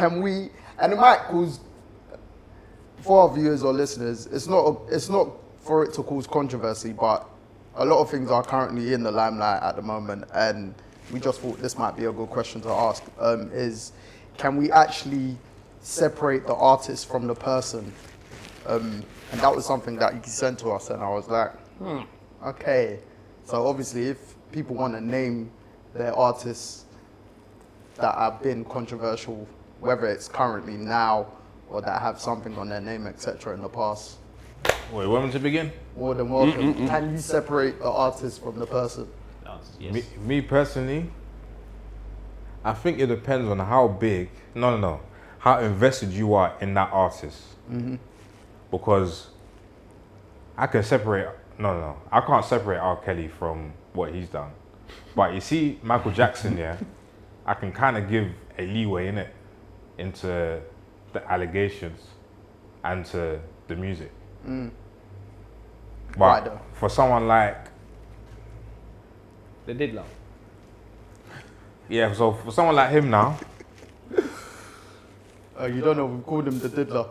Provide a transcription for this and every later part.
can we, and it might cause, for our viewers or listeners, it's not for it to cause controversy, but a lot of things are currently in the limelight at the moment, and we just thought this might be a good question to ask, is can we actually separate the artist from the person? And that was something that you sent to us, and I was like, okay. So obviously, if people want to name their artists that have been controversial, whether it's currently now or that have something on their name, etc. in the past. Wait, want me to begin? More than welcome. Can you separate the artist from the person? Yes. Me personally, I think it depends on how big, how invested you are in that artist. Because I can separate, I can't separate R. Kelly from what he's done. But you see, Michael Jackson, yeah, I can kind of give a leeway in it, into the allegations and to the music. But for someone like The Diddler. yeah, so for someone like him now, You don't know, we called him the Diddler.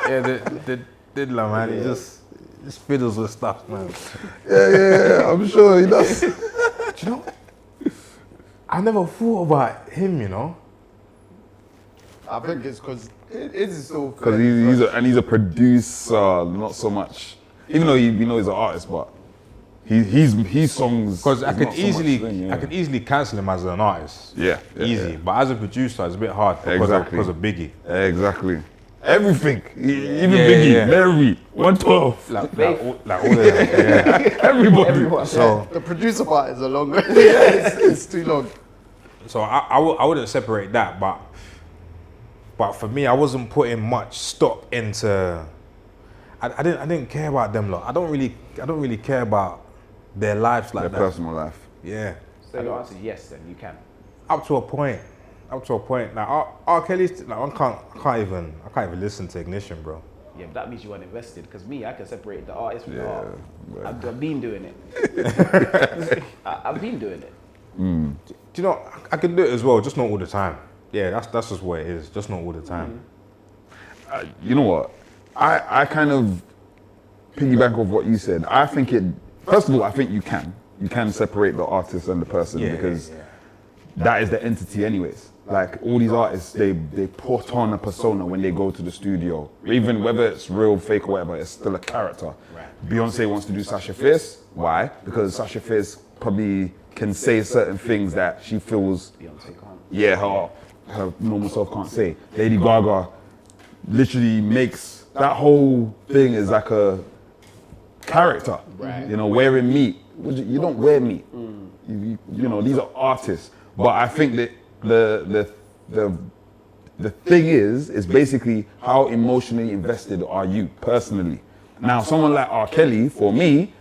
yeah, the Diddler, man, he just fiddles with stuff, man. Yeah, I'm sure he does. Do you know? I never thought about him, you know. I think it's because it is so. Because he's a producer, not so much. Even though we know he's an artist, but his songs. Because I could not so much thing, I could easily cancel him as an artist. Yeah, easy. yeah. But as a producer, it's a bit hard because of Biggie. Exactly. Everything, even Biggie, Mary, 112, Like all of them. Yeah. everybody. Everyone. So The producer part is a long way. it's too long. So I wouldn't separate that, but for me, I wasn't putting much stock into. I didn't care about them lot. I don't really care about their lives like Their that. personal life. Yeah. So your answer is yes, then you can. Up to a point. Like R. Kelly's, like I can't even listen to Ignition, bro. Yeah, but that means you weren't invested. Because me, I can separate the artist from the Yeah, art. right. I've been doing it. I've been doing it. Do you know, I can do it as well, just not all the time. Yeah, that's just what it is, just not all the time. You know what? I kind of piggyback off what you said. I think first of all, I think you can separate the artist and the person because that is the entity anyways. Like all these artists, they put on a persona when they go to the studio. Even whether it's real, fake, or whatever, it's still a character. Right. Beyonce wants to do Sasha Fierce. Why? Because Sasha Fierce probably can say certain things that she feels Beyonce can't. yeah, her normal self can't say. Lady Gaga literally makes that whole thing is like a character. Right. You know, wearing meat. You don't wear meat. You know, these are artists. But I think that the thing is basically how emotionally invested are you personally. Now, someone like R. Kelly, for me,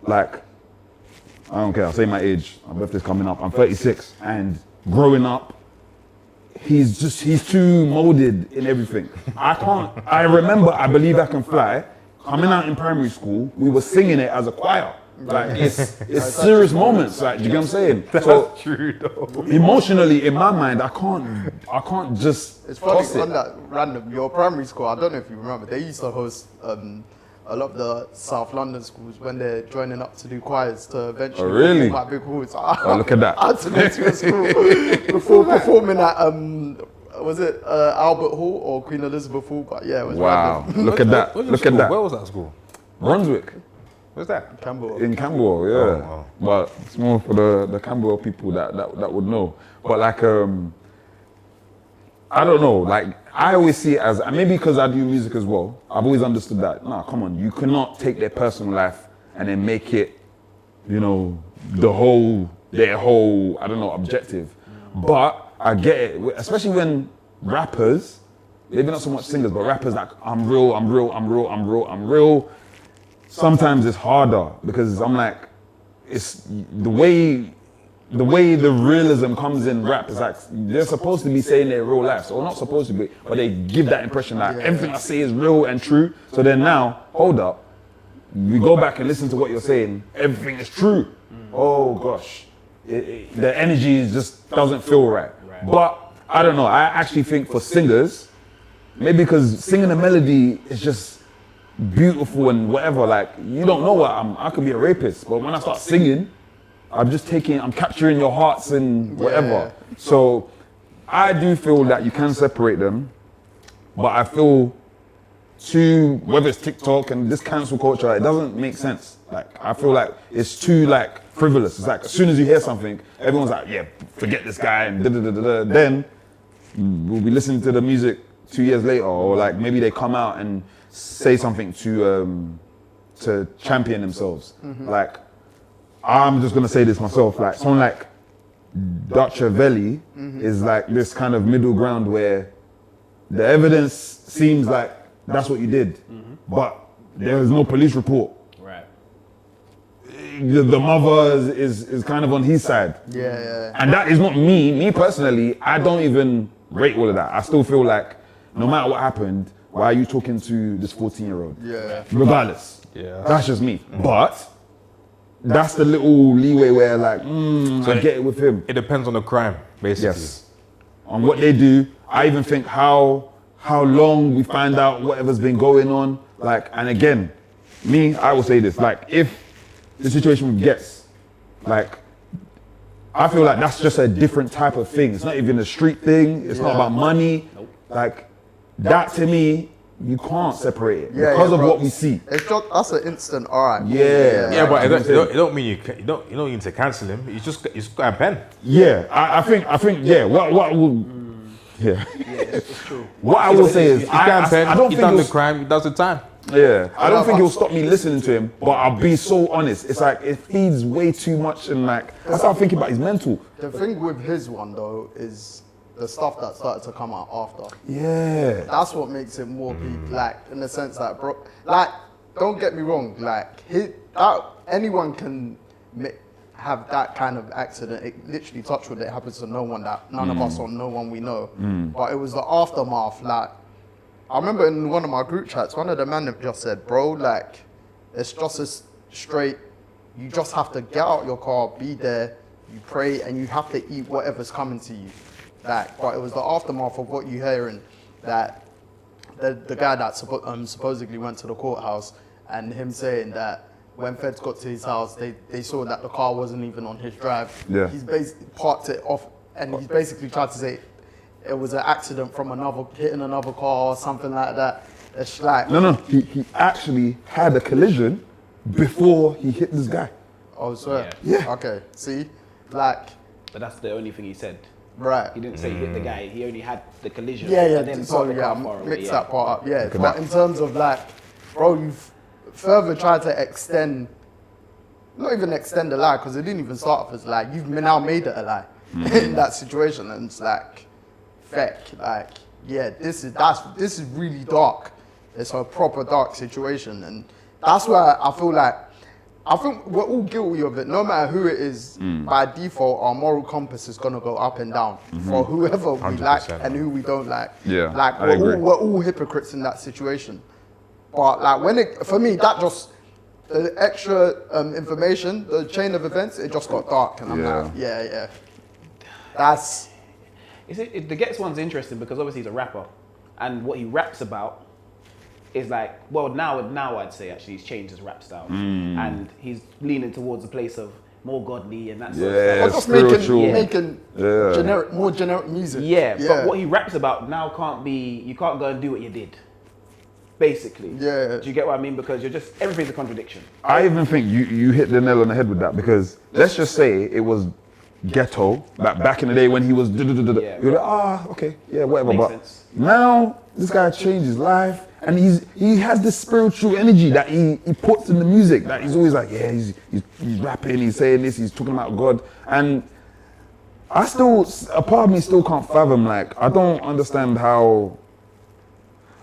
like, I don't care, I'll say my age, my birthday's coming up, I'm 36, and growing up, he's too molded in everything. I remember I Believe I Can Fly, coming out in primary school, we were singing it as a choir. Like, it's serious moments, like, do you get what I'm saying? That's true though. Emotionally, in my mind, I can't just It's funny toss on it. that random. Your primary school, I don't know if you remember, they used to host a lot of the South London schools when they're joining up to do choirs to eventually really? perform at big halls. Oh, look at that. I had to go to a school before performing at was it Albert Hall or Queen Elizabeth Hall? But yeah, it was Wow, random. look at that, Where's your look school? at that. Where was that school? Brunswick. Where's that? Campbell. In Camberwell, yeah. Oh, wow. But it's more for the Camberwell people that would know. But like, I don't know, like, I always see it as, and maybe because I do music as well, I've always understood that, nah, come on, you cannot take their personal life and then make it, you know, their whole, I don't know, objective. But I get it, especially when rappers, maybe not so much singers, but rappers like, I'm real. Sometimes it's harder because I'm like, it's the way the realism comes in rap is like, they're supposed to be saying their real lives, or not supposed to be, but they give that impression that everything I say is real and true. So then now, hold up, we go back and listen to what you're saying, everything is true. Oh gosh, the energy just doesn't feel right. But I don't know. I actually think for singers, maybe because singing a melody is just beautiful and whatever. Like you don't know I could be a rapist, but when I start singing, I'm capturing your hearts and whatever. Yeah. So I do feel that you can separate them, but I feel whether it's TikTok and this cancel culture, it doesn't make sense. Like I feel like it's too like frivolous. It's like as soon as you hear something, everyone's like, yeah, forget this guy and da-da-da-da-da. Then we'll be listening to the music 2 years later, or like maybe they come out and say something to champion themselves. Like I'm just gonna say this myself, like someone like Dutchavelli is like this kind of middle ground where the evidence seems like that's what you did, but there is no police report. Right. The mother is kind of on his side. Yeah. And that is not me personally, I don't even rate all of that. I still feel like no matter what happened, why are you talking to this 14-year-old? Yeah. Regardless. Yeah. That's just me. But that's the little leeway where like, I get it with him. It depends on the crime, basically. Yes. On what they do. I even think how long we find out whatever's been going on. Like, and again, I will say this, like if the situation with Ghetts, like I feel like that's just a different type of thing. It's not even a street thing. It's not about money. Nope. Like that to me, you can't separate it because of bro. what we see. It's just that's an instant. All right. Yeah. Yeah, but it don't mean you don't need to cancel him. You just got a pen. Yeah, I think yeah. What would yeah. It's true. What I will say is He got a pen. I don't He think done the it'll- crime. He does the time. Yeah, I don't think it'll stop me listening to him, but I'll be so honest. It's like it feeds way too much, and like I start thinking about his mental. The thing with his one though is the stuff that started to come out after. Yeah, That's what makes it more big, like in the sense that, bro, like don't get me wrong, like anyone can have that kind of accident. It literally touch wood, it happens to no one that none of us or no one we know. But it was the aftermath. Like I remember in one of my group chats, one of the men just said, "Bro, like it's just as straight. You just have to get out your car, be there, you pray, and you have to eat whatever's coming to you." Like, but it was the aftermath of what you're hearing, that the guy that supposedly went to the courthouse, and him saying that when feds got to his house, they saw that the car wasn't even on his drive. Yeah. He's basically parked it off, and he's basically tried to say it was an accident from hitting another car or something like that. It's like no, he actually had a collision before he hit this guy. Oh, swear. Yeah. Okay. See, like, But that's the only thing he said. right. He didn't say he hit the guy. He only had the collision. Yeah. And then So parked the car far away, mix yeah. that part up. Yeah. Look at But that. in terms of like, bro, you've further tried to extend, not even extend the lie, because it didn't even start off as lie. You've now made it a lie in that situation, and it's like, feck, like, yeah, this is really dark. It's a proper dark situation, and that's why I think we're all guilty of it. No matter who it is, by default, our moral compass is gonna go up and down for whoever we 100%. like and who we don't like. Yeah, like I agree. we're all hypocrites in that situation. But like for me, that just the extra information, the chain of events, it just got dark, and I'm like, yeah. That's The Ghetts one's interesting because obviously he's a rapper, and what he raps about is like, well, now I'd say actually he's changed his rap style, and he's leaning towards a place of more godly and that sort of Yeah, stuff. or just spiritual. making more generic music. Yeah, but what he raps about now you can't go and do what you did, basically. Yeah. Do you get what I mean? Because everything's a contradiction. I even think you hit the nail on the head with that, because let's just say it was ghetto, like back in the day when he was Yeah. you're like, okay, yeah, whatever. Makes But sense. now this guy changed his life, and he has this spiritual energy that he puts in the music, that he's always like, yeah, he's rapping, he's saying this, he's talking about God, and a part of me still can't fathom, like, I don't understand how,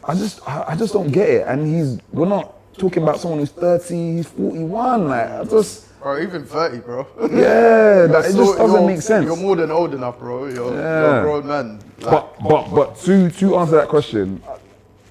I just don't get it. And we're not talking about someone who's 30, he's 41, like, Or even 30, bro. yeah, it just doesn't make sense. You're more than old enough, bro. You're a grown man. Like, But to answer that question,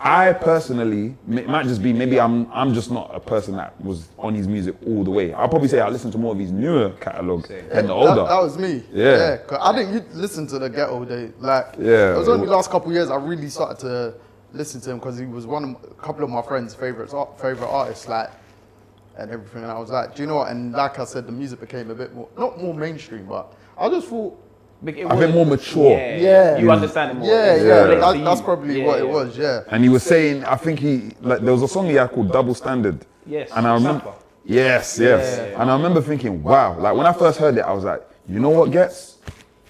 I personally, it might just be, maybe I'm just not a person that was on his music all the way. I'll probably say I listen to more of his newer catalogue and the older. That was me. Yeah. 'Cause I didn't listen to the Ghetto day. Like, Yeah. it was only the last couple of years I really started to listen to him because he was a couple of my friends' favorite artists, like, and everything. And I was like, do you know what? And like I said, the music became a bit more, not more mainstream, but I just thought, A bit more mature. Yeah. You understand it more. yeah, It yeah, relates to that's you. probably Yeah, what it yeah. was, yeah. And he was saying, I think there was a song he had called Double Standard. Yes. And I remember, Sampa. yes. Yeah. And I remember thinking, wow, like when I first heard it, I was like, you know what, Ghetts?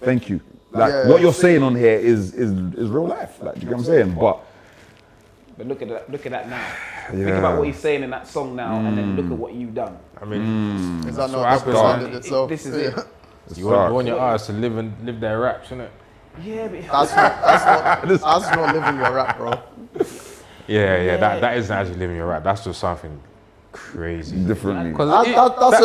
Thank you. Like Yeah. what you're saying on here is real life. Like, you know what I'm saying? But look at that now. Think Yeah. about what he's saying in that song now, and then look at what you've done. I mean, Is that So not happens, represented man. itself? This is it. you want your artists to live their raps, innit? Yeah, but That's not living your rap, bro. Yeah. That isn't actually living your rap. That's just something crazy. differently. Because That's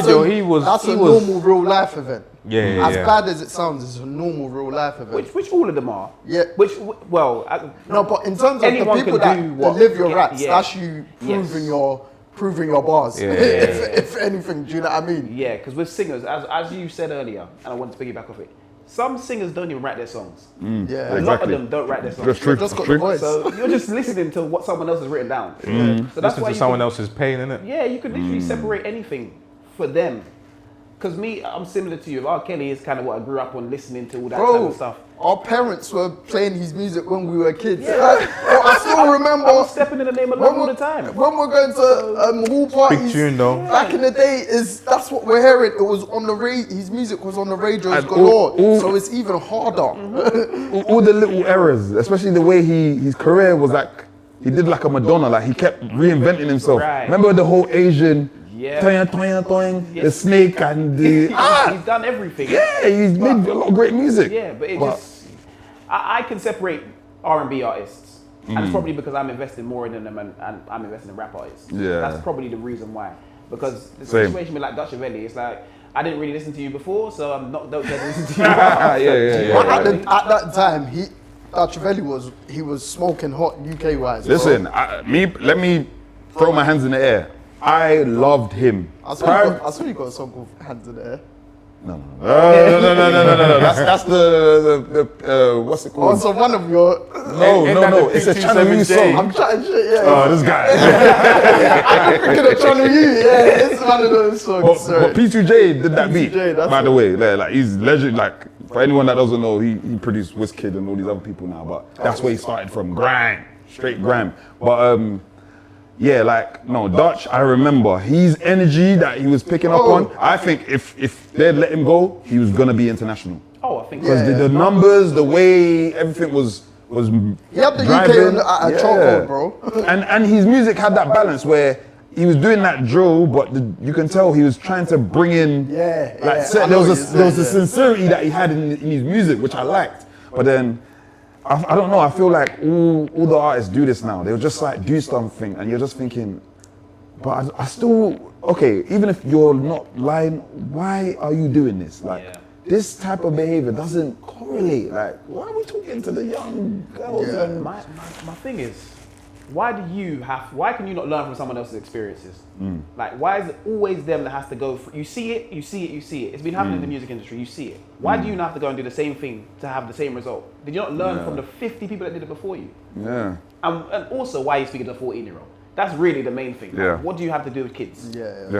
video, a, he was normal real life event. Yeah. As bad as it sounds, it's a normal real life event. which all of them are. Yeah. No, but in terms of the Anyone people can that do what- live your yeah, raps, yeah. that's you proving your bars. Yeah. if anything, do you know what I mean? Yeah, because with singers, as you said earlier, and I want to piggyback off it, some singers don't even write their songs. Yeah. A lot of Exactly. them don't write their songs. Just true. Just got true. the voice. So you're just listening to what someone else has written down. So that's Listen why to you someone can, else's pain, innit? Yeah, you could literally separate anything for them. Because me, I'm similar to you. R. Kelly is kind of what I grew up on, listening to all that type Bro, of stuff. our parents were playing his music when we were kids. I still remember. I was stepping in the name of love all the time. When we're going to hall parties, Big tune though. back in the day, that's what we're hearing. It was on the radio. His music was on the radio And galore, all- so it's even harder. all the little errors, especially the way his career was like, he did like a Madonna, like he kept reinventing himself. Right. Remember the whole Asian, Yeah. toing, Yeah. the snake and the, He's done everything. yeah, he's made a lot of great music. Yeah, but I can separate R&B artists, and it's probably because I'm investing more in them and I'm investing in rap artists. Yeah. That's probably the reason why. Because the Same. situation with like Dutchavelli, it's like I didn't really listen to you before, so I'm not don't care to listen to you. Yeah. But at that time, Dutchavelli was smoking hot UK wise. Listen, let me throw my hands in the air. I loved him. I saw you got a song called Hands in the Air. No. That's the what's it Oh, called? so one of your. No. It's a Channel U song. I'm trying shit, yeah. Oh, this guy. I'm thinking of Channel U, yeah. It's one of those songs. But P2J did that beat. P2J, that's By the way, like he's legend. Like for anyone that doesn't know, he produced Wizkid and all these other people now. But that's where he started from, grime, straight grime. But yeah, like no Dutch. I remember his energy that he was picking up on. I think if they'd let him go, he was gonna be international. Oh, I think Because Yeah. the numbers, the way everything was He had the driving. UK at a chokehold, bro. and his music had that balance where he was doing that drill, but you can tell he was trying to bring in Yeah, like yeah. I know there what was you're a saying, sincerity that he had in his music, which I liked. But then I don't know. I feel like all the artists do this now. They'll just like do something, and you're just thinking, but I still okay. Even if you're not lying, why are you doing this? Like. Yeah. This type of behavior doesn't correlate. Like, why are we talking to the young girls? Yeah. And my thing is, why can you not learn from someone else's experiences? Like, why is it always them that has to go through? You see it. It's been happening in the music industry. You see it. Why do you not have to go and do the same thing to have the same result? Did you not learn from the 50 people that did it before you? yeah. And also, why are you speaking to a 14-year-old? That's really the main thing. Like, Yeah. what do you have to do with kids? Yeah.